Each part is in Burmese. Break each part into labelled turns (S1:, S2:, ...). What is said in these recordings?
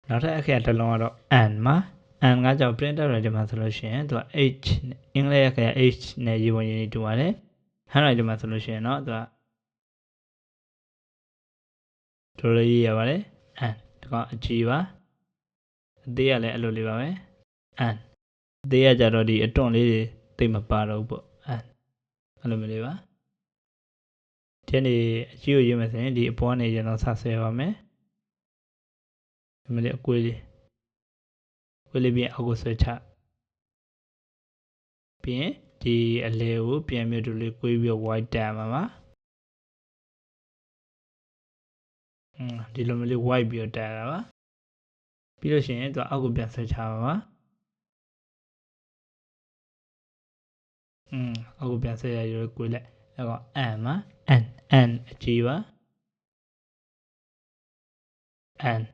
S1: နောက်ထပ်အခရာတစ်လုံးကတော့ and မှာ and ကကြောင့် printer writer မှာဆိုလို့ရှိရင်သူက h အင်္ဂလိပ်အခရာ h နဲ့ရေးပုံရင်းတူပါတယ် handwriting မှာဆိုလို့ရှိရင်တော့သူကတို့လိုရေးရပါတယ် and ဒီကောင်အကြီးပါအသေးကလည်းအဲ့လိုလေးပါပဲ and အသေးကကြတော့ဒီအတွန့်လေးတွေသိမပါတော့ဘူးပေါ့ and အဲ့လိုမျိုးလေးပါဒီနေ့အကြီးကိုရေးမယ်ဆိုရင်ဒီအပေါ်ကနေကျွန်တော်ဆက်ဆွဲပါမယ်ဒီမလေးအကွေးလေးပြီးအောက်ကိုဆွဲချပြီးရင်ဒီအလဲကိုပြန်ပြီးတို့လေးကွေးပြီး white တက်မှာပါဒီလိုမျိုးလေး white ပြီးတော့တက်တာပါပြီးလို့ရှိရင်သူအောက်ကိုပြန်ဆွဲချပါပါအောက်ကိုပြန်ဆွဲရရကွေးလိုက်အဲ့တော့ and မှာ and အကြီးပါ and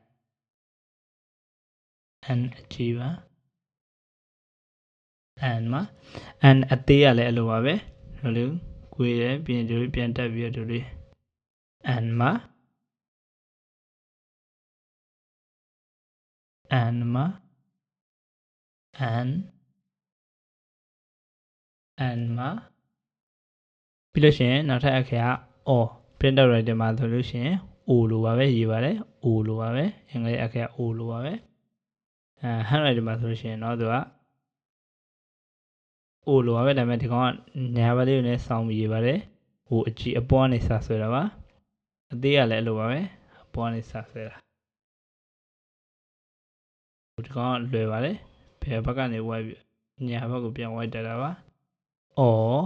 S1: အကြီးပါ and မှာ and အသေးကလည်းအဲ့လိုပါပဲဒီလိုကွေးတယ်ပြီးရင်ဒီလိုပြန်တက်ပြီးတော့ဒီလို and မှာ and မှာ and မှာပြီးလို့ရှိရင်နောက်ထပ်အခရာ or printer writer မှာဆိုလို့ရှိရင် o လိုပါပဲရေးပါတယ် o လိုပါပဲအင်္ဂလိပ်အခရာ o လိုပါပဲhandwriting မှာဆိုလို့ရှိရင်တော့သူက o လိုပါပဲဒါပေမဲ့ဒီကောင်ကညာဘက်လေးကိုလည်းစောင်းပြီးရေးပါတယ်ဟိုအကြီးအပေါ်ကနေစဆွဲတာပါအသေးကလည်းအဲ့လိုပါပဲအပေါ်ကနေစဆွဲတာဒီကောင်ကလွယ်ပါတယ်ဘယ်ဘက်ကနေဝိုက်ပြီးညာဘက်ကိုပြန်ဝိုက်တက်တာပါ or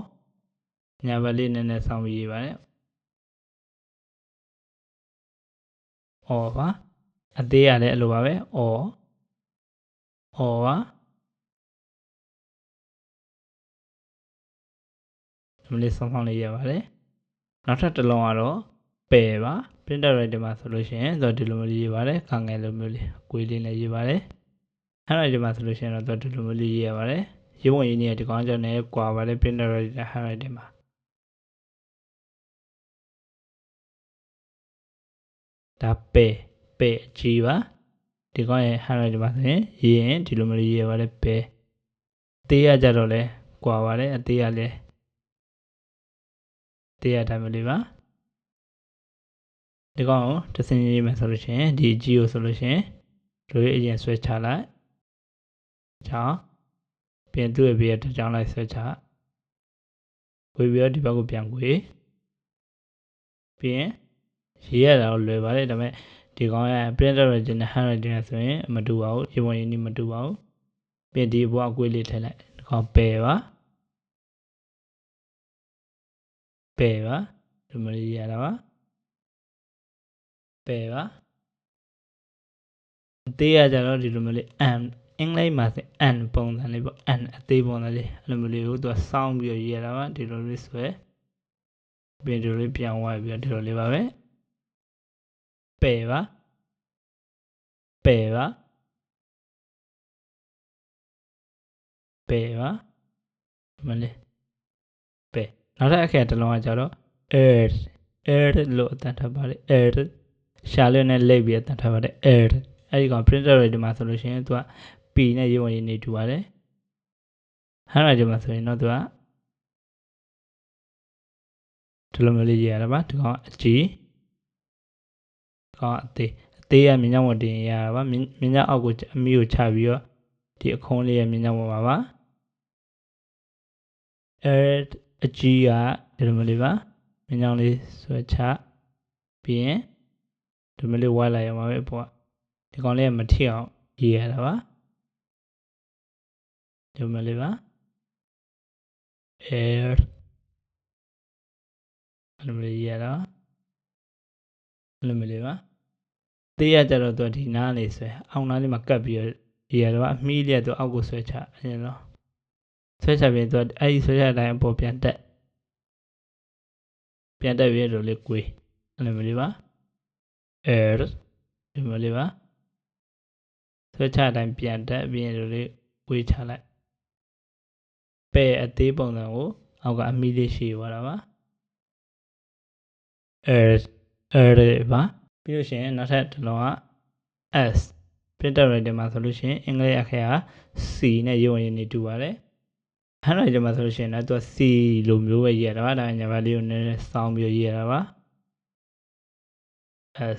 S1: ညာဘက်လေးနည်းနည်းစောင်းပြီးရေးပါတယ် or ပါအသေးကလည်းအဲ့လိုပါပဲ or ပါဒီလိုစောင်းစောင်းလေးရပါတယ်နောက်ထပ်တစ်လုံးကတော့ပယ်ပါ printer writer မှာဆိုလို့ရှိရင်ဒီလိုမျိုးလေးရေးပါတယ်ခါငယ်လိုမျိုးလေးအကွေးလေးနဲ့ရေးပါတယ် handwriting မှာဆိုလို့ရှိရင်တော့ဒီလိုမျိုးလေးရေးရပါတယ်ရေးပုံရင်းကြီးဒီကောင်ကြောင့်လည်းကွာပါတယ် printer writer handwriting မှာဒါပယ်အကြီးပါဒီကောင်ရဲ့ handwriting မှာဆိုရင်ရေးရင်ဒီလိုမျိုးလေးရေးရပါတယ်ပယ်အသေးရကြတော့လဲကွာပါတယ်အသေးရလဲတရားတိုင်းမလေးပါဒီကောင်ကိုတစ်စင်းရေးမယ်ဆိုလို့ရှိရင်ဒီ G ကိုဆိုလို့ရှိရင်တို့ရဲ့အရင်ဆွဲချလိုက်ချောင်းပြင်သူ့ရဲ့ဘေးတစ်ချောင်းလိုက်ဆွဲချဝေပြီးတော့ဒီဘက်ကိုပြန်ကွေပြီးရင်ရေးရတာကိုလွယ်ပါတယ်ဒါပေမဲ့ဒီကောင်ရဲ့ printer writer နဲ့ handwriting နဲ့ဆိုရင်မတူပါဘူးရေပုံရင်းนี่မတူပါဘူးပြင်ဒီဘွားအကွေးလေးထည့်လိုက်ဒီကောင်ပယ်ပါဒီမလေးရတာပါပယ်ပါအသေးရကြတော့ဒီလိုမျိုးလေး and အင်္ဂလိပ်မှာဆို and ပုံစံလေးပေါ့ and အသေးပုံစံလေးအဲ့လိုမျိုးလေးကိုသူကစောင်းပြီးရေးရတာပါဒီလိုလေးဆွဲပြီးဒီလိုလေးပြန်ဝိုက်ပြီးဒီလိုလေးပါပဲပယ်ပါမလေးပယ်နောက်ထပ်အခရာတစ်လုံးကကြတော့ air လို့အတန်ထပ်ပါတယ် air ရှားလေးနဲ့လိပ်ပြီးအတန်ထပ်ပါတယ် air အဲ့ဒီကောင် printer writer မှာဆိုလို့ရှိရင်သူက p နဲ့ရေးဝင်ရေးနေတူပါတယ် handwriting မှာဆိုရင်တော့သူကဒီလိုမျိုးလေးရေးရတာပါဒီကောင်အကြီးကောင်အသေးရမြင်းကြောင်းဝတင်ရတာပါမြင်းကြောင်းအောက်ကိုအမီကိုချပြီးတော့ဒီအခုံးလေးရမြင်းကြောင်းပေါ်ပါ air အကြီးကဒီလိုမျိုးလေးပါမြင်းကြောင်းလေးဆွဲချပြီးရင်ဒီမျိုးလေးဝိုက်လိုက်ရမှာပဲပေါ့ဒီကောင်လေးကမထိအောင်ရေးရတာပါဒီမျိုးလေးပါ air ဒီမျိုးလေးရေးရတာဒီမျိုးလေးပါသေးရကြတော့သူဒီနားလေးဆွဲအောက်နားလေးမှာကပ်ပြီးရေးရတာအမီးလေးကသူအောက်ကိုဆွဲချအရင်တော့ဆွဲချပြီးသူအဲ့ဒီဆွဲချတဲ့အတိုင်းအပေါ်ပြန်တက်ပြီးတော့လေးကွေးအဲ့လိုမျိုးလေးပါ air ဒီမျိုးလေးပါဆွဲချအတိုင်းပြန်တက်ပြီးတော့လေးကွေးချလိုက်ပယ်အသေးပုံစံကိုအောက်ကအမီးလေးရှည်သွားတာပါ air ပါပြီးလို့ရှိရင်နောက်ထပ်တစ်လုံးက printer writer မှာဆိုလို့ရှိရင်အင်္ဂလိပ်အခရာ C နဲ့ရုပ်ဝင်နေတူပါတယ် handwriting မှာဆိုလို့ရှိရင်လည်းသူက C လိုမျိုးပဲရေးရတာပါဒါညာဘက်လေးကိုနည်းနည်းစောင်းပြီးရေးရတာပါ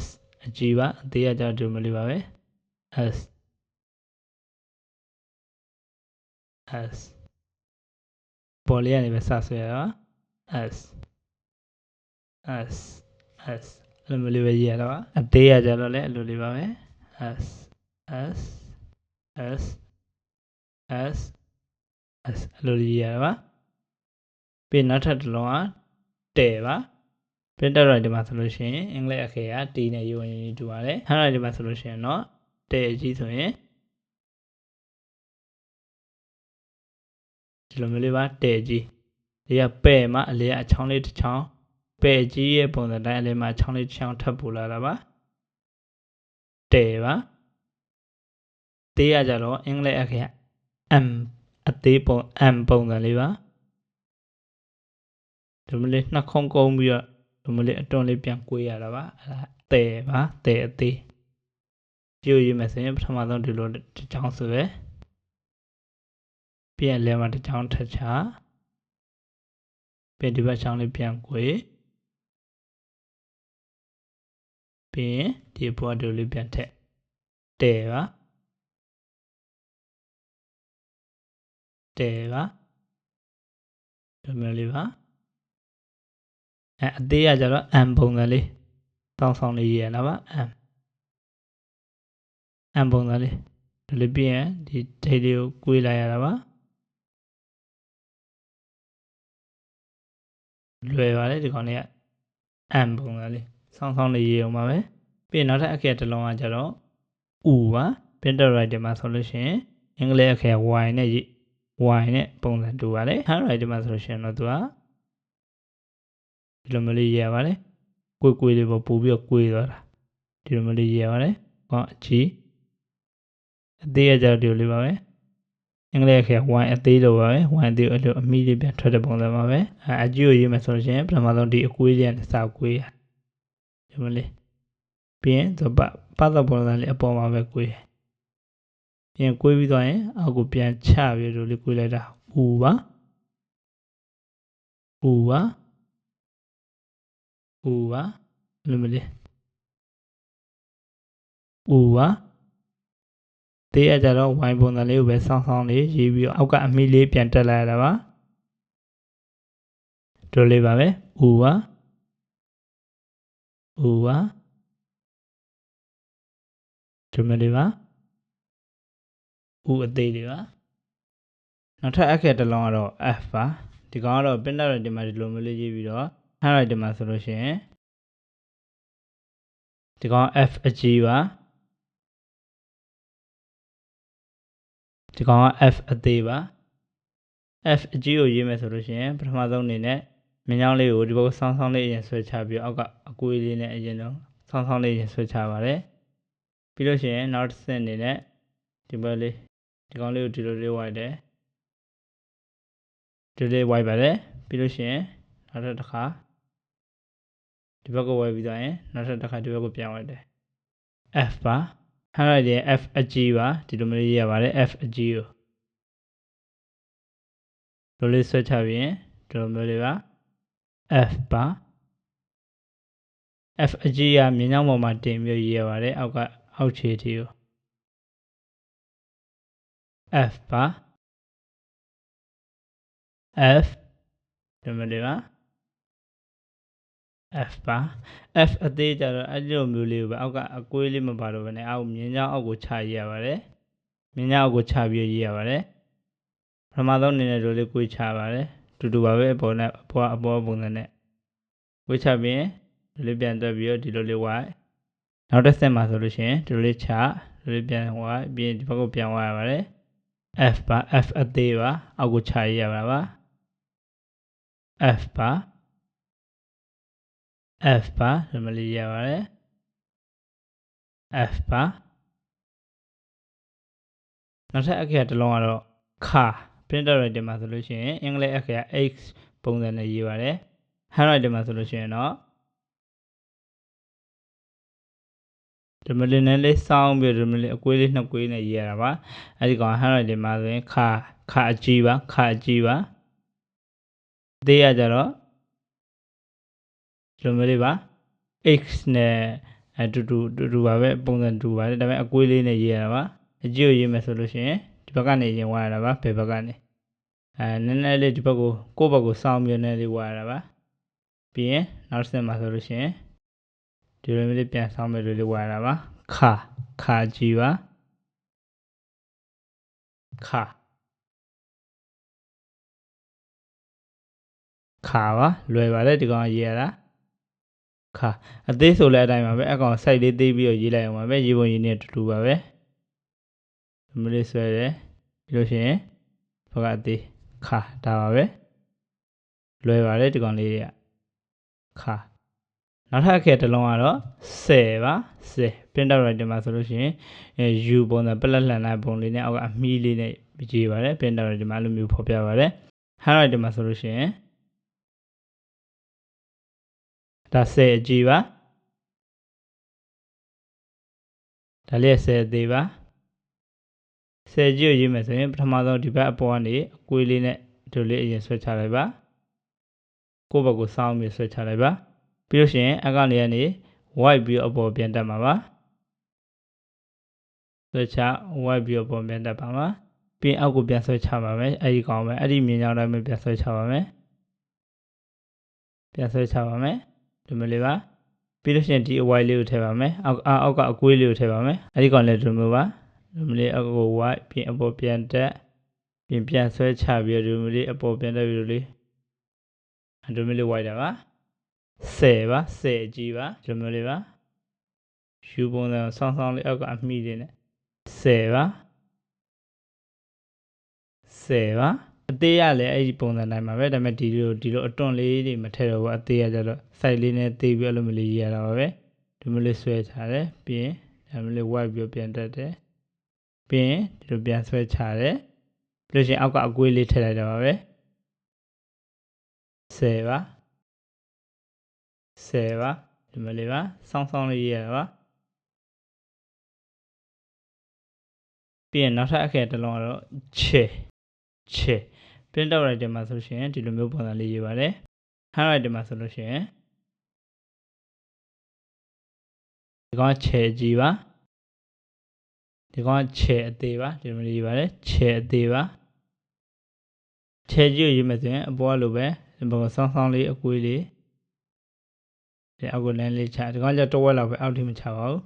S1: S အကြီးပါအသေးကကြတူမလေးပါပဲ Sပေါ်လေးကနေပဲစဆွဲရတာပါ S အဲ့လိုလေးပဲရေးရတာပါအသေးကကြတော့လည်းအဲ့လိုလေးပါပဲ S အဲ့လိုလေးရေးရတာပါပြီးနောက်ထပ်တစ်လုံးကတဲပါ printer writer မှာဆိုလို့ရှိရင်အင်္ဂလိပ်အခရာ T နဲ့ရုပ်ဝင်တူပါတယ် handwriting မှာဆိုလို့ရှိရင်တော့တဲအကြီးဆိုရင်ဒီလိုမျိုးလေးပါတဲအကြီးဒီကပဲ့မှာအလေအချောင်းလေးတစ်ချောင်းပဲ့ကြီးရဲ့ပုံစံတိုင်းအလေမှာအချောင်းလေးတစ်ချောင်းထပ်ပို့လာတာပါတဲပါသေးရကြတော့အင်္ဂလိပ်အခရာ M အသေးပုံ M ပုံစံလေးပါဒီလိုလေးနှစ်ခုံးကုန်းပြီးတော့ဒီလိုလေးအတွန်းလေးပြန်ကွေးရတာပါအဲ့ဒါတဲပါတဲအသေးကြည့်ရမယ်ဆိုရင်ပထမဆုံးဒီလိုတစ်ချောင်းဆိုပဲပြန်လဲမှာတစ်ချောင်းထပ်ချပြန်ဒီဘက်ချောင်းလေးပြန်ကွေးပြီးဒီဘောဒီလေးပြန်ထက်တဲပါဒီမျိုးလေးပါအသေးကကြတော့ M ပုံစံလေးတောင်းဆောင်လေးရေးရတာပါ M ပုံစံလေးဒီလိုပြီးရင်ဒီထိပ်လေးကိုကွေးလိုက်ရတာပါလွယ်ပါတယ်ဒီကောင်လေးက M ပုံစံလေးဆောင်းလေးရေးအောင်ပါပဲပြီးရင်နောက်ထပ်အခရာတစ်လုံးကကြတော့ U ပါ printer writer မှာဆိုလို့ရှိရင်အင်္ဂလိပ်အခရာ Y နဲ့ပုံစံတူပါတယ် handwriting မှာဆိုလို့ရှိရင်တော့သူကဒီလိုမျိုးလေးရေးရပါတယ်ကွေးလေးပေါ့ပို့ပြီးတော့ကွေးသွားတာဒီလိုမျိုးလေးရေးရပါတယ်ဟောအကြီးအသေးရကြတော့ဒီလိုလေးပါပဲအင်္ဂလိပ်အခရာ Y အသေးလိုပါပဲ Y အသေးအဲ့လိုအမီလေးပြန်ထွက်တဲ့ပုံစံပါပဲအကြီးကိုရေးမယ်ဆိုလို့ရှိရင်ပထမဆုံးဒီအကွေးလေးကနေစကွေးရဒီလိုလေးပြီးရင်သူပတ်သက်ပုံစံလေးအပေါ်မှာပဲကွေးပြန်ကွေးပြီးသွားရင်အောက်ကိုပြန်ချပြီးဒီလိုကွေးလိုက်တာU ပါလိုမျိုးလေးU ပါသေးရကြတော့ Y ပုံစံလေးကိုပဲဆောင်းလေးရေးပြီးတော့အောက်ကအမီလေးပြန်တက်လိုက်ရတာပါဒီလိုလေးပါပဲ U ပါဒီမျိုးလေးပါ U အသေးလေးပါနောက်ထပ်အခက်တစ်လုံးကတော့ F ပါဒီကောင်ကတော့ printer writer မှာဒီလိုမျိုးလေးရေးပြီးတော့ handwriting မှာဆိုလို့ရှိရင်ဒီကောင် F အကြီးပါဒီကောင်က F အသေးပါ F အကြီးကိုရေးမယ်ဆိုလို့ရှိရင်ပထမဆုံးအနေနဲ့မြင်းချောင်းလေးကိုဒီဘက်ဆောင်းလေးအရင်ဆွဲချပြီးအောက်ကအကွေးလေးနဲ့အရင်တော့ဆောင်းလေးအရင်ဆွဲချပါတယ်ပြီးလို့ရှိရင်နောက်တစ်ဆင့်အနေနဲ့ဒီဘက်လေးဒီကောင်လေးကိုဒီလိုလေးဝိုက်တယ်ဒီလေးဝိုက်ပါတယ်ပြီးလို့ရှိရင်နောက်ထပ်တစ်ခါဒီဘက်ကိုဝိုက်ပြီးသွားရင်နောက်ထပ်တစ်ခါဒီဘက်ကိုပြန်ဝိုက်တယ် F ပါ handwriting F အကြီးပါဒီလိုမျိုးရေးရပါတယ် F အကြီးကိုလိုလေးဆွဲချပြီးရင်ဒီလိုမျိုးလေးပါ F ပါ F အကြီးကမြင်းချောင်းပေါ်မှာတင်ပြီးရေးရပါတယ်အောက်ခြေထိကို F ပါ F ဒီမျိုးလေးပါ F ပါ F အသေးကြတော့အဲ့လိုမျိုးလေးကိုပဲအောက်ကအကွေးလေးမပါတော့ဘဲနဲ့အောက်မြင်းချောင်းအောက်ကိုချရေးရပါတယ်မြင်းချောင်းအောက်ကိုချပြီးရေးရပါတယ်ပထမဆုံးအနေနဲ့ဒီလိုလေးကွေးချပါတယ်တူပါပဲအပေါ်ပုံစံနဲ့ကွေးချပြီးရင်ဒီလိုပြန်တက်ပြီးတော့ဒီလိုလေးဝိုက်နောက်တစ်ဆက်မှာဆိုလို့ရှိရင်ဒီလိုလေးချဒီလိုပြန်ဝိုက်ပြီးရင်ဒီဘက်ကိုပြန်ဝိုက်ရပါတယ် F ပါ F အသေးပါအောက်ကိုချရေးရပါပါ F ပါဒီလိုလေးရပါတယ် F ပါနောက်ထပ်အခရာတစ်လုံးကတော့ခ printer writer မှာဆိုလို့ရှိရင်အင်္ဂလိပ်အခရာ X ပုံစံနဲ့ရေးပါတယ် handwriting မှာဆိုလို့ရှိရင်တော့ ဒီမလေးနဲ့လေးစောင်းပြီးဒီမလေးအကွေးလေးနှစ်ကွေးနဲ့ရေးရတာပါအဲ့ဒီကောင်ဟန်ရိုက်တင်မှာဆိုရင်ခအကြီးပါခအကြီးပါသေးရကြတော့ဒီလိုမျိုးလေးပါ x နဲ့တူပါပဲပုံစံတူပါတယ်ဒါပေမဲ့အကွေးလေးနဲ့ရေးရတာပါအကြီးကိုရေးမယ်ဆိုလို့ရှိရင်ဒီဘက်ကနေရင်ဝါရတာပါဘယ်ဘက်ကနေနည်းနည်းလေးဒီဘက်ကိုဘက်ကိုစောင်းပြနည်းလေးဝါရတာပါပြီးရင်နောက်တစ်ဆင့်မှာဆိုလို့ရှိရင်ဒီလိုမျိုးလေးပြန်စောင်းပြလေးဝါရတာပါခကြီးပါခပါလွယ်ပါတယ်ဒီကောင်ရေးရတာခအသေးဆိုလည်းအတိုင်းပါပဲအကောင် site လေးသေးပြီးတော့ရေးလိုက်အောင်ပါပဲရေးပုံရေးနေတူပါပဲဒီမျိုးလေးဆွဲတယ်ပြီးလို့ရှိရင်ဘက်ကအသေးခဒါပါပဲလွယ်ပါတယ်ဒီကောင်လေးတွေကခနောက်ထပ်အခဲတစ်လုံးကတော့10ပါ10 print out writer မှာဆိုလို့ရှိရင်U ပုံစံပလက်လှန်တဲ့ပုံလေးနဲ့အောက်ကအမီးလေးနဲ့ရေးပါတယ် print out writer မှာအဲ့လိုမျိုးဖော်ပြပါတယ် hand writer မှာဆိုလို့ရှိရင်ဒါ10အကြီးပါဒါလေး10အသေးပါ10ကြီးကိုရေးမယ်ဆိုရင်ပထမဆုံးဒီဘက်အပေါ်ကနေအကွေးလေးနဲ့ဒီလေးအရင်ဆွဲချလိုက်ပါကိုယ့်ဘက်ကိုစောင်းပြီးဆွဲချလိုက်ပါပြီးလို့ရှိရင်အကောင်လေးကနေ white ပြီးအပေါ်ပြန်တက်မှာပါဆွဲချ white ပြီးအပေါ်ပြန်တက်ပါမှာပြီးအောက်ကိုပြန်ဆွဲချပါမယ်အဲ့ဒီကောင်ပဲအဲ့ဒီမြင်ကြောင်းတိုင်းပဲပြန်ဆွဲချပါမယ်ပြန်ဆွဲချပါမယ်ဒီမျိုးလေးပါပြီးလို့ရှိရင်ဒီ white လေးကိုထည့်ပါမယ်အောက်ကအကွေးလေးကိုထည့်ပါမယ်အဲ့ဒီကောင်လည်းဒီမျိုးပါဒီမျိုးလေးအောက်ကို white ပြီးအပေါ်ပြန်တက်ပြီးပြန်ဆွဲချပြီးဒီမျိုးလေးအပေါ်ပြန်တက်ပြီးလို့လေးဒီမျိုးလေး white တာပါ10ပါ10အကြီးပါဒီမျိုးလေးပါယူပုံစံဆောင်းဆောင်းလေးအောက်ကအမိလေးနဲ့10ပါအသေးရလည်းအဲ့ဒီပုံစံတိုင်းပါပဲဒါပေမဲ့ဒီလိုအတွန့်လေးတွေမထည့်တော့ဘူးအသေးရကြတော့ site လေးနဲ့သေးပြီးအဲ့လိုမျိုးလေးရေးရတာပါပဲဒီမျိုးလေးဆွဲချတယ်ပြီးရင်ဒါမျိုးလေး white ပြီးပြန်တက်တယ်ပြီးရင်ဒီလိုပြန်ဆွဲချတယ်ပြီးလို့ရှိရင်အောက်ကအကွေးလေးထည့်လိုက်တာပါပဲ10ပါဒီမျိုးလေးပါစောင်းစောင်းလေးရေးရတာပါပြီးရင်နောက်ထပ်အခဲတစ်လုံးကတော့ခြေ print out writer မှာဆိုရှင်ဒီလိုမျိုးပုံစံလေးရေးပါတယ် hand writer မှာဆိုလို့ရှိရင်ဒီကောင်ခြေကြီးပါဒီကောင်ခြေအသေးပါဒီလိုမျိုးရေးပါတယ်ခြေအသေးပါခြေကြီးကိုရေးမယ်ဆိုရင်အပေါ်လိုပဲဒီပုံစောင်းစောင်းလေးအကွေးလေးဒီအောက်ကိုလမ်းလေးချဒီကောင်ကျတော့ဝက်လောက်ပဲအောက်ထိမချပါဘူး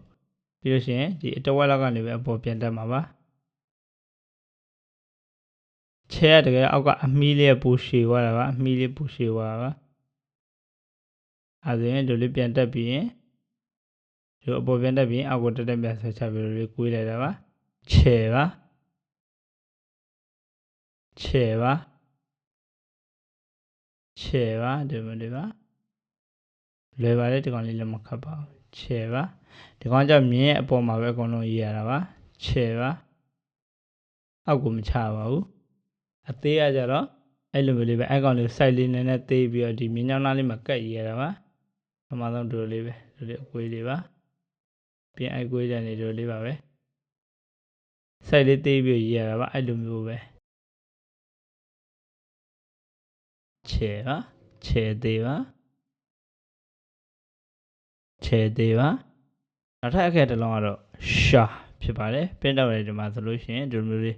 S1: ပြီးလို့ရှိရင်ဒီတော့ဝက်လောက်ကနေပဲအပေါ်ပြန်တက်မှာပါခြေရတကယ်အောက်ကအမီးလေးပူရှည်သွားတာပါအမီးလေးပူရှည်သွားတာပါအဲဒါရင်ဒီလေးပြန်တက်ပြီးရင်ဒီအပေါ်ပြန်တက်ပြီးအောက်ကိုတက်ပြန်ဆွဲချပြီးဒီလေးကွေးလိုက်တာပါခြေပါဒီမျိုးလေးပါလွယ်ပါတယ်ဒီကောင်လေးလည်းမခတ်ပါဘူးခြေပါဒီကောင်ကြောင့်မြင်းရဲ့အပေါ်မှာပဲအကုန်လုံးရေးရတာပါခြေပါအောက်ကိုမချပါဘူးအသေးရကြတော့အဲ့လိုမျိုးလေးပဲအဲ့ကောင်လေး site လေးနည်းနည်းသေးပြီးတော့ဒီမြင်းကြောင်းသားလေးမှာကတ်ရေးရတာပါပထမဆုံးဒီလိုလေးပဲဒီလိုအကွေးလေးပါပြန်အကွေးတဲ့နေဒီလိုလေးပါပဲ site လေးသေးပြီးရေးရတာပါအဲ့လိုမျိုးပဲခြေပါခြေသေးပါနောက်ထပ်အခဲတစ်လုံးကတော့ရှာဖြစ်ပါတယ် print out တွေမှာဆိုလို့ရှိရင်ဒီလိုမျိုးလေး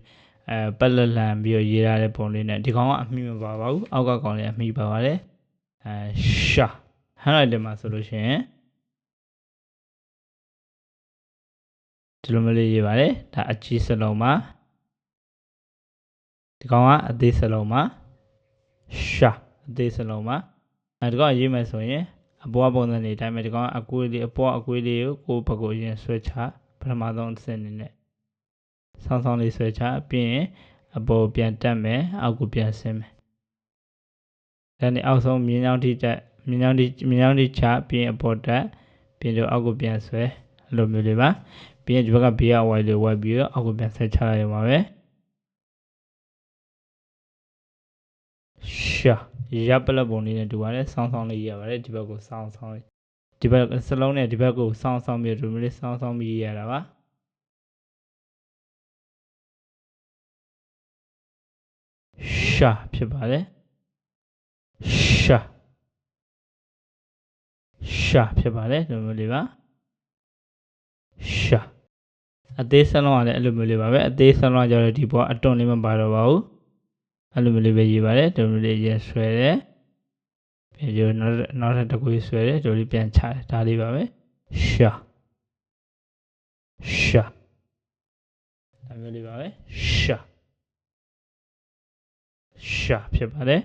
S1: ပက်လက်လန်ပြီးတော့ရေးရတဲ့ပုံလေးနဲ့ဒီကောင်ကအမိမပါပါဘူးအောက်ကကောင်လေးအမိပါပါတယ်ရှာ hand writer မှာဆိုလို့ရှိရင်ဒီလိုမျိုးလေးရေးပါတယ်ဒါအကြီးစလုံးပါဒီကောင်ကအသေးစလုံးပါရှာအသေးစလုံးပါဒီကောင်ရေးမယ်ဆိုရင်အပေါ်ပုံစံတွေအတိုင်းပဲဒီကောင်အကွေးလေးအပေါ်အကွေးလေးကိုဘက်ကိုရင်ဆွဲချပထမဆုံးအဆင့်အနေနဲ့ဆောင်းဆောင်းလေးဆွဲချပြီးရင်အပေါ်ပြန်တက်မယ်အောက်ကိုပြန်ဆင်းမယ်ဒါနဲ့အောက်ဆုံးမြင်းချောင်းထိတက်မြင်းချောင်းထိချပြီးရင်အပေါ်တက်ပြီးတော့အောက်ကိုပြန်ဆွဲအဲ့လိုမျိုးလေးပါပြီးရင်ဒီဘက်ကဘေးကဝိုက်လေးဝိုက်ပြီးတော့အောက်ကိုပြန်ဆက်ချလိုက်ရမှာပဲရှာရပ်ပလက်ပုံလေးနဲ့တူပါတယ်ဆောင်းဆောင်းလေးရပါတယ်ဒီဘက်ကိုဆောင်းလေး ဒီဘက်စလုံးနဲ့ဒီဘက်ကိုစောင်းပြီးဒီလိုမျိုးလေးစောင်းပြီးရတာပါရှာဖြစ်ပါတယ်ရှာဖြစ်ပါတယ်ဒီလိုမျိုးလေးပါရှာအသေးစလုံးကလည်းအဲ့လိုမျိုးလေးပါပဲအသေးစလုံးကကြတော့ဒီပေါ်အတွန်းလေးမပါတော့ပါဘူးအဲ့လိုမျိုးလေးပဲရေးပါတယ်ဒီလိုမျိုးလေးရေးဆွဲတယ်ပြန်ကြနောက်ထပ်တစ်ခုဆွဲတယ်ဒီလိုလေးပြန်ချတယ်ဒါလေးပါပဲရှာဒါမျိုးလေးပါပဲရှာဖြစ်ပါတယ်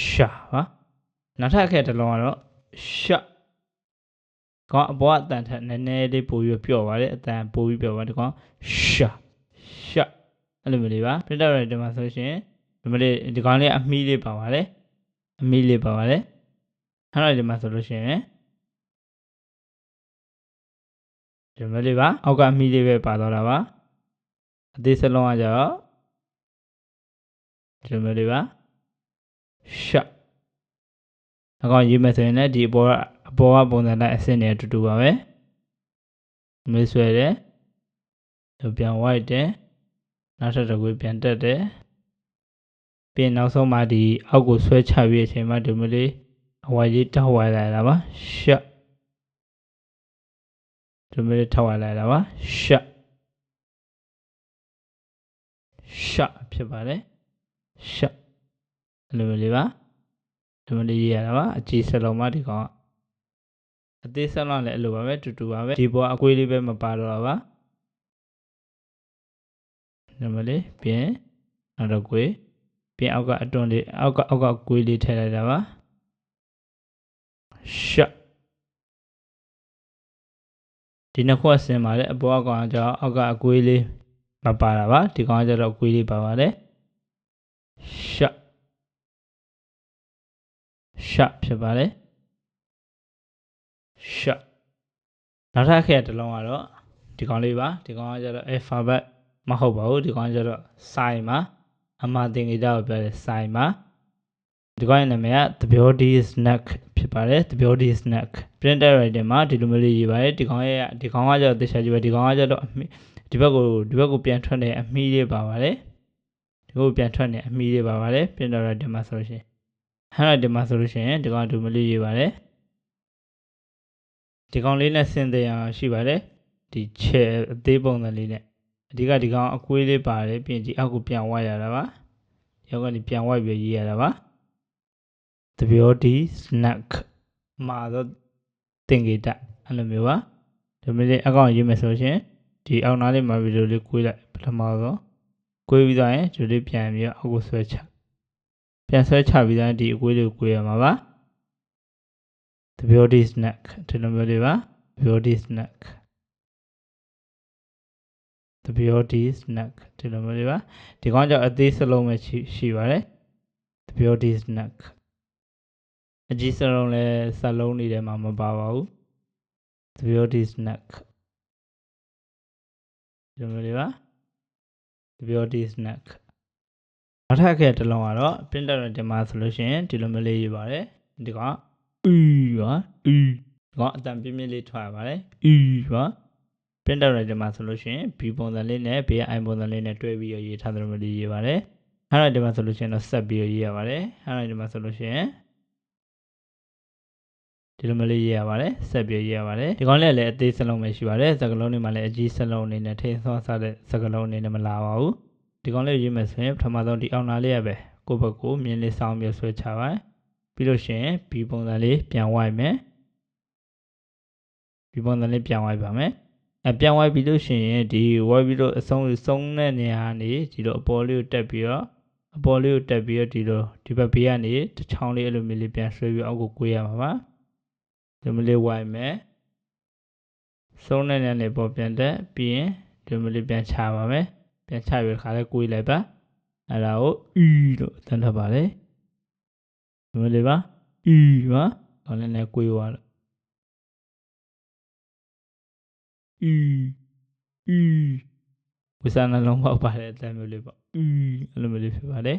S1: ရှာပါနောက်ထပ်အခက်တစ်လုံးကတော့ရှာကောင်အပေါ်အတန်ထက်နည်းနည်းလေးပိုပြီးပြော့ပါတယ်အတန်ပိုပြီးပြော့ပါတယ်ဒီကောင်ရှာအဲ့လိုမျိုးလေးပါပြတ်တော့ဒီမှာဆိုရှင်ဒီမလေးဒီကောင်လေးအမီးလေးပါပါတယ်အဲ့တော့ဒီမှာဆိုလို့ရှိရင်ဒီမလေးပါအောက်ကအမီးလေးပဲပါတော့တာပါအသေးစလုံးကကြတော့ဒီမလေးပါရှာအကောင်ရေးမယ်ဆိုရင်လည်းဒီအပေါ်ကပုံစံတိုင်းအဆင့်နဲ့အတူတူပါပဲမဆွဲတယ်ပြန်ဝိုက်တယ်နောက်ထပ်တစ်ခုပြန်တက်တယ်ပြီးနောက်ဆုံးမှဒီအောက်ကိုဆွဲချပြီးအချိန်မှဒီမလေးအဝိုက်လေးထောက်ဝိုက်လိုက်တာပါရှာဒီမလေးထောက်ဝိုက်လိုက်တာပါရှာဖြစ်ပါတယ်ရှာအဲ့လိုလေးပါဒီမလေးရေးရတာပါအကြီးစလုံးမှဒီကောင်အသေးစလုံးလည်းအဲ့လိုပါပဲတူပါပဲဒီပေါ်အကွေးလေးပဲမပါတော့တာပါဒီမလေးပြင်နောက်တော့ကွေးပြင်အောက်ကအတွန်းလေးအောက်ကကွေးလေးထည့်လိုက်တာပါရှာဒီနှစ်ခုအစင်ပါတယ်အပေါ်ကောင်ကျတော့အောက်ကအကွေးလေးမပါတာပါဒီကောင်ကျတော့အကွေးလေးပါပါတယ်ရှာဖြစ်ပါတယ်ရှာနောက်ထပ်အခက်တစ်လုံးကတော့ဒီကောင်လေးပါဒီကောင်ကကျတော့ alphabet မဟုတ်ပါဘူးဒီကောင်ကကျတော့ sign ပါအမှားသင်္ကေတကိုပြောတဲ့ sign ပါဒီကောင်ရဲ့နာမည်က the beauty snack ဖြစ်ပါတယ် the beauty snack printer writing မှာဒီလိုမျိုးလေးရေးပါတယ်ဒီကောင်ကကျတော့တခြားကြည့်ပါဒီကောင်ကကျတော့ဒီဘက်ကိုပြန်ထွက်နေအမီးလေးပါပါတယ်ဒီဘက်ကိုပြန်ထွက်နေအမီးလေးပါပါတယ် printer writing မှာဆိုလို့ရှိရင်ဒီမှာဆိုလို့ရှိရင်ဒီကောင်ဒီမျိုးလေးရေးပါတယ်ဒီကောင်လေးနဲ့ဆင်သေးအောင်ရှိပါတယ်ဒီချဲအသေးပုံစံလေးနဲ့အဓိကဒီကောင်အကွေးလေးပါတယ်ပြင်ဒီအောက်ကိုပြန်ဝိုက်ရတာပါဒီအောက်ကနေပြန်ဝိုက်ပြီးရေးရတာပါ the beauty snack မှာတော့သင်္ကေတအဲ့လိုမျိုးပါဒီမျိုးလေးအကောင်ရေးမယ်ဆိုရှင်ဒီအောက်နားလေးမှာဗီဒီယိုလေးကွေးလိုက်ပထမဆုံးကွေးပြီးသွားရင်ဒီလေးပြန်ပြီးအောက်ကိုဆွဲချပြီးသားဒီအကွေးလေးကိုကွေးရမှာပါ the beauty snack ဒီလိုမျိုးလေးပါ beauty snack ဒီလိုမျိုးလေးပါဒီကောင်ကြောင့်အသေးစလုံးပဲရှိပါတယ် the beauty snack အကြီးစလုံးလည်းစလုံးနေတယ်မှာမပါပါဘူး the beauty snack ဒီလိုမျိုးလေးပါ the beauty snack နောက်ထပ်အခက်တစ်လုံးကတော့ printer တင်မှာဆိုလို့ရှိရင်ဒီလိုမျိုးလေးရေးပါတယ်ဒီကောင်ပါဒီကောင်အတန်ပြင်းပြင်းလေးထွက်ရပါတယ်ပါ printer တင်မှာဆိုလို့ရှိရင် B ပုံစံလေးနဲ့ B ရဲ့ I ပုံစံလေးနဲ့တွဲပြီးရေးထားတဲ့လိုမျိုးလေးရေးပါတယ်အဲ့ဒါဒီမှာဆိုလို့ရှိရင်တော့ဆက်ပြီးရေးရပါတယ်အဲ့ဒါဒီမှာဆိုလို့ရှိရင်ဒီလိုမျိုးလေးရေးရပါတယ်ဆက်ပြီးရေးရပါတယ်ဒီကောင်လေးလည်းအသေးစလုံးပဲရှိပါတယ်စကလုံးတွေမှာလည်းအကြီးစလုံးအနေနဲ့ထိန်းဆော့စားတဲ့စကလုံးအနေနဲ့မလာပါဘူးဒီကောင်လေးရေးမယ်ဆိုရင်ပထမဆုံးဒီအောင်နာလေးရပဲကိုယ့်ဘက်ကိုမြင်းလေးစောင်းပြီးဆွဲချပါပြီးလို့ရှိရင် B ပုံစံလေးပြန်ဝိုက်မယ်ပြန်ဝိုက်ပါမယ်ပြန်ဝိုက်ပြီးလို့ရှိရင်ဒီဝိုက်ပြီးတော့အဆုံးတဲ့နေရာကနေဒီလိုအပေါ်လေးကိုတက်ပြီးတော့ဒီဘက်ဘေးကနေတချောင်းလေးအဲ့လိုမျိုးလေးပြန်ဆွဲပြီးအောက်ကိုကွေးရမှာပါဒီမျိုးလေးဝိုက်မယ်ဆုံးတဲ့နေရာနေပေါ်ပြန်တက်ပြီးရင်ဒီမျိုးလေးပြန်ချပါမယ်ပြန်ချပြီးခါလေးကွေးလိုက်ပါအဲ့ဒါကိုလို့အသံထွက်ပါလေဒီမျိုးလေးပါပါခေါင်းလေးနဲ့ကွေးသွားလို့ဝိစာနှလုံးပေါက်ပါတယ်အတန်မျိုးလေးပေါ့အဲ့လိုမျိုးလေးဖြစ်ပါတယ်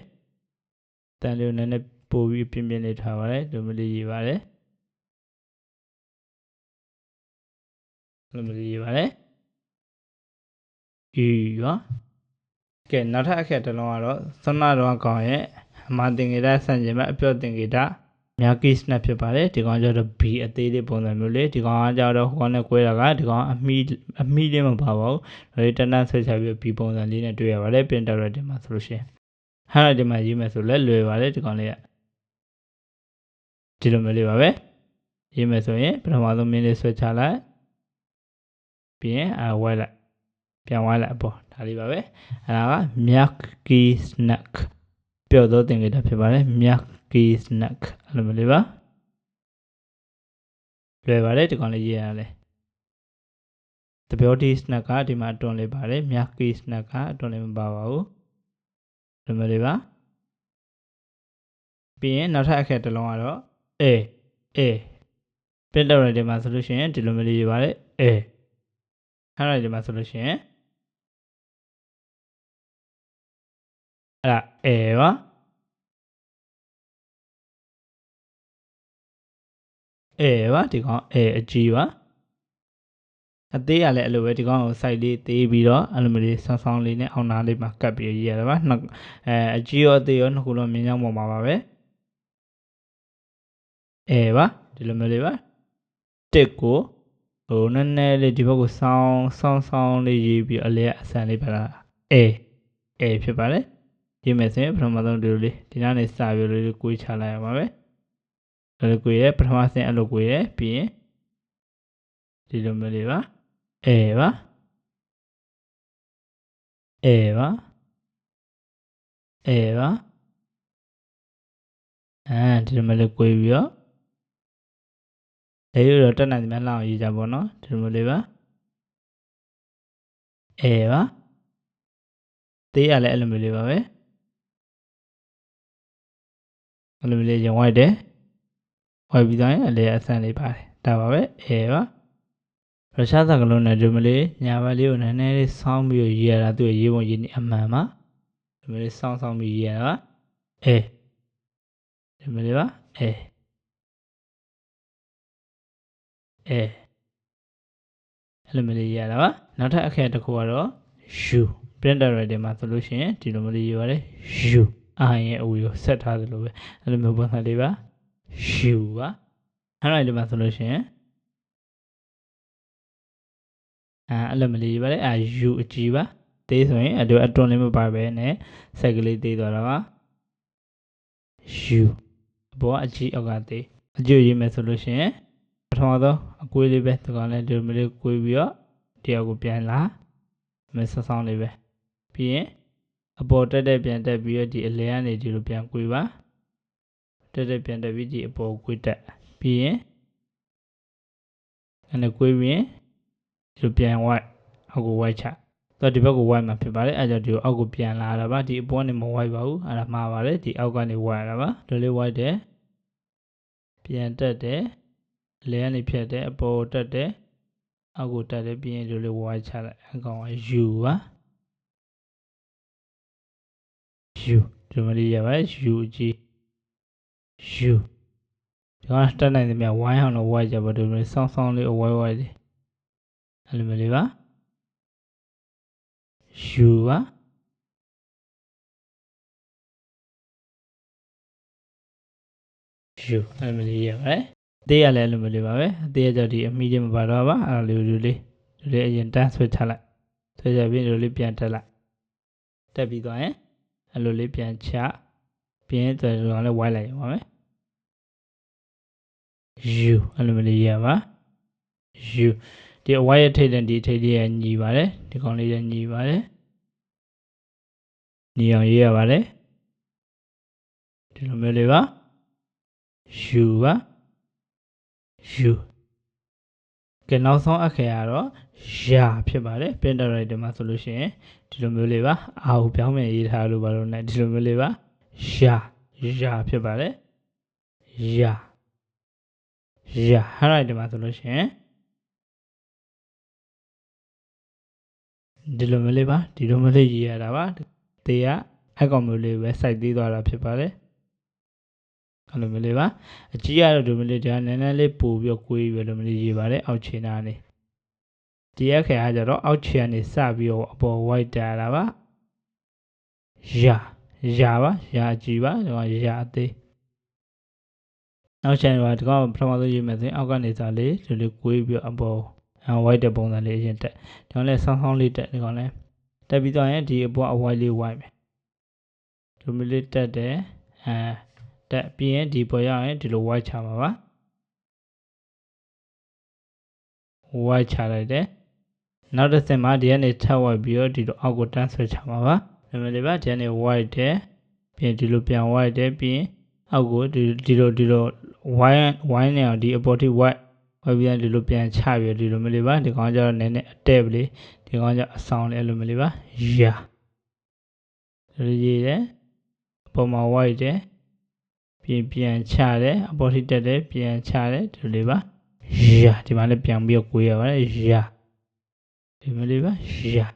S1: တန်လေးကိုနည်းနည်း ပို့ပြီးပြင်းပြင်းလေးထားပါတယ်ဒီလိုမျိုးလေးရေးပါတယ်ဒီလိုမျိုးလေးရေးပါတယ်ယူရောကဲနောက်ထပ်အခက်တစ်လုံးကတော့ဆွမ်းနာတော်ကောင်ရဲ့အမာတင်္ကေတဆန့်ကျင်ဘက်အပြော့တင်္ကေတမြာကိစနက်ဖြစ်ပါတယ်ဒီကောင်ကျတော့ B အသေးလေးပုံစံမျိုးလေးဒီကောင်ကကျတော့ဟိုနဲ့ကွဲတာကဒီကောင်အမီလေးမပါပါဘူးဒါတန်းဆွဲချပြီး B ပုံစံလေးနဲ့တွေ့ရပါတယ်ပြင်တက်ရတဲ့မှာဆိုလို့ရှိရင်ဟာရဒီမှာရေးမယ်ဆိုလဲလွယ်ပါတယ်ဒီကောင်လေးကဒီလိုမျိုးလေးပါပဲရေးမယ်ဆိုရင်ပထမဆုံးမင်းလေးဆွဲချလိုက်ပြီးရင်ဝိုက်လိုက်ပြန်ဝိုက်လိုက်အပေါ်ဒါလေးပါပဲအဲ့ဒါကမြာကိစနက်ပြော့သောတင်္ကေတဖြစ်ပါတယ်မြာကိစနက်အဲ့လိုမျိုးလေးပါလွယ်ပါတယ်ဒီကောင်လေးရေးရတယ်တပြောဒီစနက်ကဒီမှာအတွန်းလေးပါတယ်မြာကိစနက်ကအတွန်းလေးမပါပါဘူးဒီလိုမျိုးလေးပါပြီးရင်နောက်ထပ်အခက်တစ်လုံးကတော့ပြတ်တော့တယ်မှာဆိုလို့ရှိရင်ဒီလိုမျိုးလေးရေးပါတယ်အဲ့ဒါဒီမှာဆိုလို့ရှိရင်အဲ့ဒါပါပါဒီကောင်အကြီးပါအသေးရလဲအဲ့လိုပဲဒီကောင်ကို site လေးသေးပြီးတော့အဲ့လိုမျိုးလေးဆောင်းလေးနဲ့အောင်းနာလေးမှာကပ်ပြီးရေးရတယ်ပါအကြီးရောအသေးရောနှစ်ခုလုံးမြင်ကြောင်းပေါ်မှာပါပဲပါဒီလိုမျိုးလေးပါတစ်ကိုဟိုနည်းနည်းလေးဒီဘက်ကိုဆောင်းလေးရေးပြီးအလဲအဆန်လေးပါလားဖြစ်ပါတယ်ရေးမယ်ဆိုရင်ပထမဆုံးဒီလိုလေးဒီနားနေစပြီးလေးကိုချလိုက်ရပါပဲအဲ့လိုကိုရပထမဆင့်အဲ့လိုကိုရပြီးရင်ဒီလိုမျိုးလေးပါပါဒီလိုမျိုးလေးကိုပြီးတော့အဲ့လိုတက်နိုင်တယ်များလောက်ရေးကြပါတော့ဒီလိုမျိုးလေးပါပါသေးရလဲအဲ့လိုမျိုးလေးပါပဲအဲ့လိုမျိုးလေးရင်ဝိုက်တယ်ဝိုက်ပြီးတော့အလဲအဆန်လေးပါတယ်ဒါပါပဲပါရုရှားစကားလုံးနဲ့ဒီလိုမျိုးလေးညာဘက်လေးကိုနည်းနည်းလေးဆောင်းပြီးရေးရတာသူ့ရေးပုံရေးနေအမှန်ပါဒီလိုမျိုးလေးဆောင်းပြီးရေးရတာပါဒီလိုမျိုးလေးပါအဲ့လိုမျိုးလေးရေးရတာပါနောက်ထပ်အခက်တစ်ခုကတော့ U printer writer မှာဆိုလို့ရှိရင်ဒီလိုမျိုးလေးရေးပါတယ် U ရဲ့အဝေကိုဆက်ထားသလိုပဲအဲ့လိုမျိုးပုံစံလေးပါ U ပါအဲ့ဒါဒီမှာဆိုလို့ရှိရင်အဲ့လိုမျိုးလေးရေးပါတယ်U အကြီးပါသေးဆိုရင်အတွန်းလေးမပါပဲနဲ့ဆက်ကလေးသေးသွားတာပါ U အပေါ်အကြီးအောက်ကသေးအကျိုးရေးမယ်ဆိုလို့ရှိရင်ပထမဆုံးအကွေးလေးပဲဒီကောင်လေးဒီလိုလေးကွေးပြီးတော့တရားကိုပြန်လာမယ်ဆောင်းလေးပဲပြီးရင်အပေါ်တက်ပြန်တက်ပြီးတော့ဒီအလဲကနေဒီလိုပြန်ကွေးပါတက်ပြန်တက်ပြီးဒီအပေါ်ကွေးတက်ပြီးရင်အဲ့ဒါကွေးပြီးရင်ဒီလိုပြန်ဝိုက်အောက်ကိုဝိုက်ချတော့ဒီဘက်ကိုဝိုက်မှာဖြစ်ပါတယ်အဲကြောင့်ဒီအောက်ကိုပြန်လာတာပါဒီအပေါ်ကနေမဝိုက်ပါဘူးအဲ့ဒါမှားပါတယ်ဒီအောက်ကနေဝိုက်ရတာပါဒီလိုဝိုက်တယ်ပြန်တက်တယ်လဲကနေဖြတ်တယ်အပေါ်တက်တယ်အောက်ကိုတက်တယ်ပြီးရင်ဒီလိုဝိုက်ချလိုက်အကောင်က U ပါU ဒီမလေးရပါ U ကြီး U ဒီကတက်နိုင်တယ်မြဝိုင်းအောင်တော့ဝိုက်ကြပါဒီလိုဆောင်းလေးဝိုက်တယ်အဲ့လိုမျိုးလေးပါ U ပါU အဲ့လိုမျိုးလေးရပါတယ်အသေးရလဲအဲ့လိုမျိုးလေးပါပဲအသေးရကြောင့်ဒီအမီလေးမပါတော့ပါအဲ့လိုလေးအရင်တန်းဆွဲချလိုက်ဆွဲချပြီးဒီလိုလေးပြန်တက်လိုက်တက်ပြီးသွားရင်အဲ့လိုလေးပြန်ချပြီးရင်တော်တော်လေးဝိုက်လိုက်ရပါမယ် U အဲ့လိုမျိုးလေးရပါ U ဒီအဝိုက်ရထိတ်တဲ့ဒီထိတ်လေးရညီပါတယ်ဒီကောင်လေးရညီပါတယ်ညီအောင်ရေးရပါတယ်ဒီလိုမျိုးလေးပါ U ပါ U ကဲနောက်ဆုံးအခက်ရတော့ရာဖြစ်ပါတယ် printer writer မှာဆိုလို့ရှိရင်ဒီလိုမျိုးလေးပါအာကိုပြောင်းပြန်ရေးထားလို့ပါလို့ ਨੇ ဒီလိုမျိုးလေးပါရာဖြစ်ပါတယ်ရာဟာရိုက်ဒီမှာဆိုလို့ရှိရင်ဒီလိုမျိုးလေးပါဒီလိုမျိုးလေးရေးရတာပါတေးကအကောင်မျိုးလေးပဲစိုက်သေးသွားတာဖြစ်ပါတယ် အဲ့လိုမျိုးလေးပါအကြီးကတော့ဒီမျိုးလေးဒါနည်းနည်းလေးပို့ပြီးကိုေးပြီးလိုမျိုးလေးရေးပါတယ်အောက်ခြေနာနေဒီအခါကျတော့အောက်ခြေကနေစပြီးတော့အပေါ် white တာလာပါရာပါရာအကြီးပါဒီကရာအသေးနောက်ချက်ပါဒီကောင်ပထမဆုံးရေးမယ်ဆိုရင်အောက်ကနေစားလေးဒီလိုကိုေးပြီးအပေါ်white တဲ့ပုံစံလေးအရင်တက်ဒီကောင်လည်းဆောင်းလေးတက်ဒီကောင်လည်းတက်ပြီးတော့ရင်ဒီအပေါ်အ white လေး white မယ်ဒီမျိုးလေးတက်တယ်တက်ပြီးရင်ဒီပေါ်ရောက်ရင်ဒီလို white ချမှာပါ white ချလိုက်တယ်နောက်တစ်ဆင့်မှာဒီကနေထပ် white ပြီးတော့ဒီလိုအောက်ကိုတန်းဆွဲချမှာပါဒီမျိုးလေးပါဒီကနေ white တယ်ပြီးရင်ဒီလိုပြန် white တယ်ပြီးရင်အောက်ကိုဒီလို white နေအောင်ဒီအပေါ်ထိ white ပြီးရင်ဒီလိုပြန်ချပြီးဒီလိုမျိုးလေးပါဒီကောင်ကျတော့နည်းနည်းအတဲ့ပလေးဒီကောင်ကျအဆောင်လေးအဲ့လိုမျိုးလေးပါရာဒီရေးတယ်အပေါ်မှာ white တယ်ပြန်ချတယ်အပေါ်ထိတက်တယ်ပြန်ချတယ်ဒီလိုလေးပါရာဒီမှာလည်းပြန်ပြီးတော့ကိုေးရပါတယ်ရာဒီမျိုးလေးပါရာ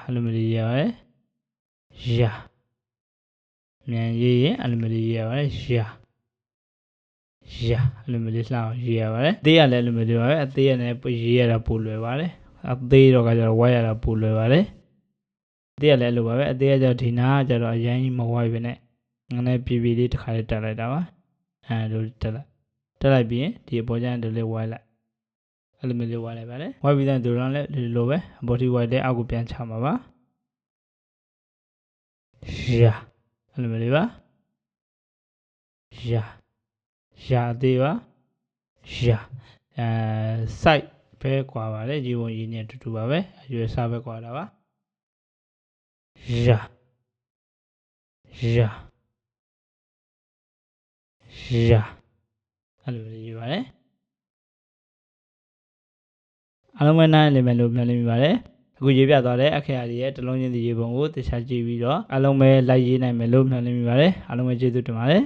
S1: အဲ့လိုမျိုးလေးရပါတယ်ရာမြန်ရေးရင်အဲ့လိုမျိုးလေးရပါတယ်ရာအဲ့လိုမျိုးလေးလှအောင်ရေးရပါတယ်အသေးရလည်းအဲ့လိုမျိုးလေးပါပဲအသေးရလည်းရေးရတာပိုလွယ်ပါတယ်အသေးတော့ကကျတော့ဝိုက်ရတာပိုလွယ်ပါတယ်အသေးရလည်းအဲ့လိုပါပဲအသေးရကျတော့ဒီနာကကျတော့အရင်ကြီးမဝိုက်ပဲနဲ့ငါနဲ့ပြေလေးတစ်ခါလေးတက်လိုက်တာပါလိုတက်လိုက်ပြီးရင်ဒီအပေါ်ကျရင်ဒီလေးဝိုက်လိုက်အဲ့လိုမျိုးလေးဝိုက်လိုက်ပါတယ်ဝိုက်ပြီးthenဒီလိုပဲအပေါ်ထိဝိုက်တဲ့အောက်ကိုပြန်ချမှာပါရာအဲ့လိုမျိုးလေးပါရာအသေးပါရာsite ပဲကွာပါတယ်ရေပုံရေနဲ့တူတူပါပဲအရွယ်စားပဲကွာတာပါရာအဲ့လိုလေးရေးပါတယ်အားလုံးပဲနားလည်မယ်လို့မျှော်လင့်မိပါတယ်အခုရေးပြသွားတဲ့အခရာတွေရဲ့တလုံးချင်းစီရေပုံကိုတခြားကြည့်ပြီးတော့အားလုံးပဲလိုက်ရေးနိုင်မယ်လို့မျှော်လင့်မိပါတယ်အားလုံးပဲကျေးဇူးတင်ပါတယ်